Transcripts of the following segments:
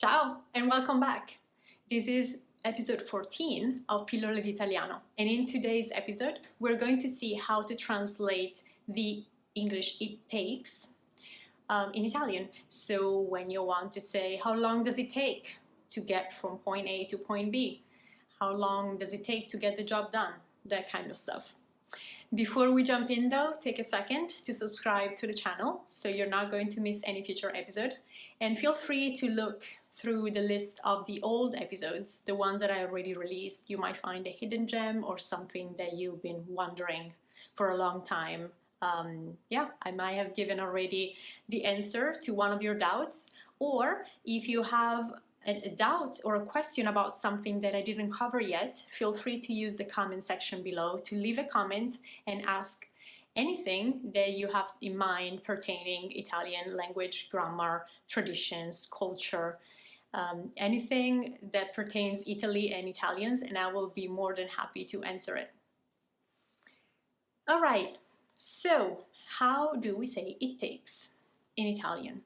Ciao and welcome back. This is episode 14 of Pillole D'Italiano, and in today's episode we're going to see how to translate the English "it takes" in Italian. So when you want to say how long does it take to get from point A to point B, how long does it take to get the job done, that kind of stuff. Before we jump in though, take a second to subscribe to the channel so you're not going to miss any future episode, and feel free to look through the list of the old episodes, the ones that I already released. You might find a hidden gem or something that you've been wondering for a long time. I might have given already the answer to one of your doubts, or if you have a doubt or a question about something that I didn't cover yet, feel free to use the comment section below to leave a comment and ask anything that you have in mind pertaining Italian language, grammar, traditions, culture, anything that pertains Italy and Italians, and I will be more than happy to answer it. All right, so how do we say "it takes" in Italian?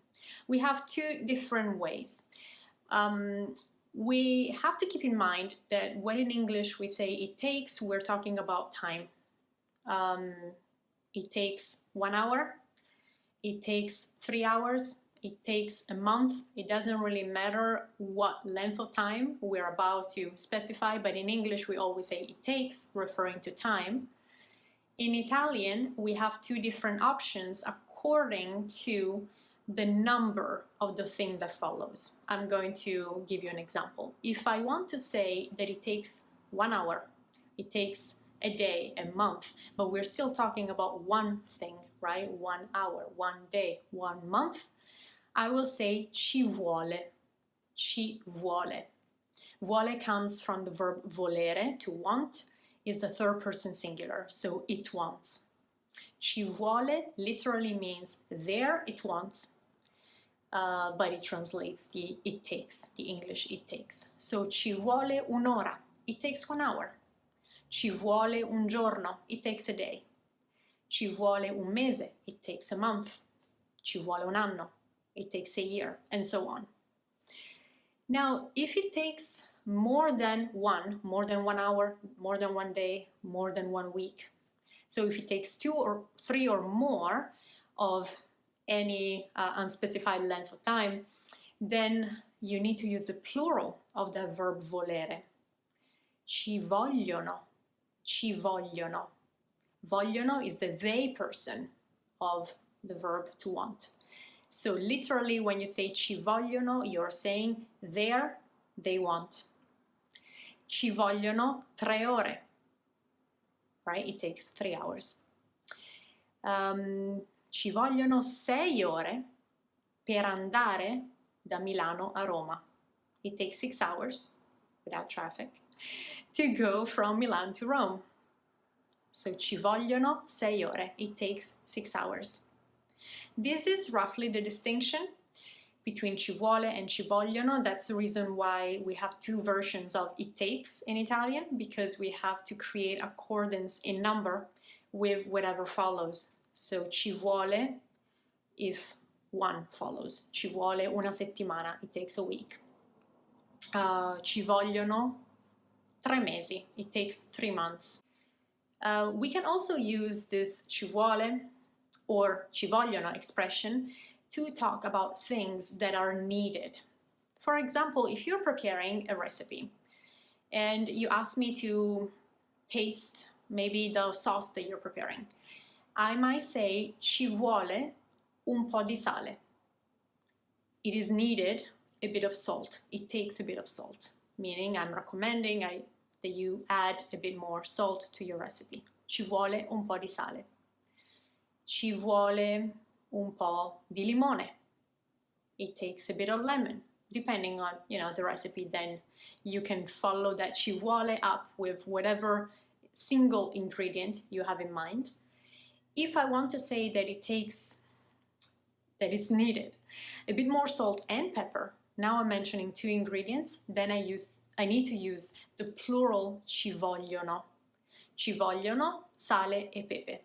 We have two different ways. We have to keep in mind that when in English we say "it takes," we're talking about time. It takes 1 hour, it takes 3 hours, it takes a month. It doesn't really matter what length of time we're about to specify, but in English we always say "it takes," referring to time. In Italian, we have two different options according to the number of the thing that follows. I'm going to give you an example. If I want to say that it takes 1 hour, it takes a day, a month, but we're still talking about one thing, right? 1 hour, 1 day, 1 month, I will say ci vuole, ci vuole. Vuole comes from the verb volere, to want, is the third person singular, so it wants. Ci vuole literally means there it wants, but it translates the "it takes," the English "it takes." So ci vuole un'ora, it takes 1 hour. Ci vuole un giorno, it takes a day. Ci vuole un mese, it takes a month. Ci vuole un anno, it takes a year, and so on. Now, if it takes more than 1 hour, more than 1 day, more than 1 week, so if it takes 2 or 3 or more of any unspecified length of time, then you need to use the plural of the verb volere. Ci vogliono, ci vogliono. Vogliono is the they person of the verb to want. So literally when you say ci vogliono, you're saying there they want. Ci vogliono 3 ore, right? It takes 3 hours. Ci vogliono 6 ore per andare da Milano a Roma. It takes 6 hours, without traffic, to go from Milan to Rome. So ci vogliono 6 ore. It takes 6 hours. This is roughly the distinction between ci vuole and ci vogliono. That's the reason why we have two versions of "it takes" in Italian, because we have to create accordance in number with whatever follows. So ci vuole if 1 follows. Ci vuole una settimana, it takes a week. Ci vogliono 3 mesi, it takes 3 months. We can also use this ci vuole or ci vogliono expression to talk about things that are needed. For example, if you're preparing a recipe and you ask me to taste maybe the sauce that you're preparing, I might say ci vuole un po' di sale. It is needed a bit of salt. It takes a bit of salt, meaning I'm recommending that you add a bit more salt to your recipe. Ci vuole un po' di sale. Ci vuole un po' di limone. It takes a bit of lemon. Depending on, the recipe, then you can follow that ci vuole up with whatever single ingredient you have in mind. If I want to say that it's needed a bit more salt and pepper, now I'm mentioning 2 ingredients, then I need to use the plural ci vogliono. Ci vogliono sale e pepe.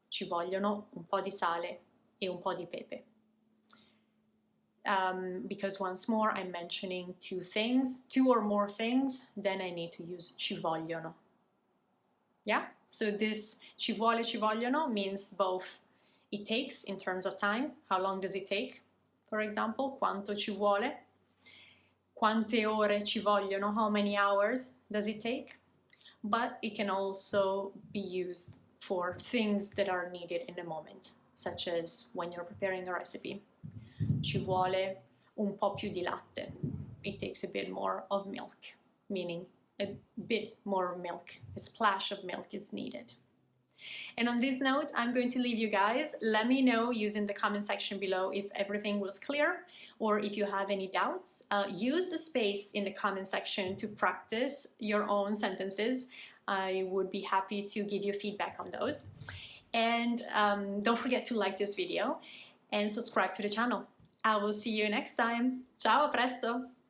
Ci vogliono un po' di sale e un po' di pepe. because once more I'm mentioning two or more things, then I need to use ci vogliono. Yeah, so this ci vogliono means both it takes in terms of time, how long does it take, for example, quanto ci vuole, quante ore ci vogliono, how many hours does it take, but it can also be used for things that are needed in the moment, such as when you're preparing a recipe. Ci vuole un po' più di latte. It takes a bit more of milk, meaning a bit more milk, a splash of milk is needed. And on this note, I'm going to leave you guys. Let me know using the comment section below if everything was clear or if you have any doubts. Use the space in the comment section to practice your own sentences. I would be happy to give you feedback on those. And don't forget to like this video and subscribe to the channel. I will see you next time. Ciao, a presto!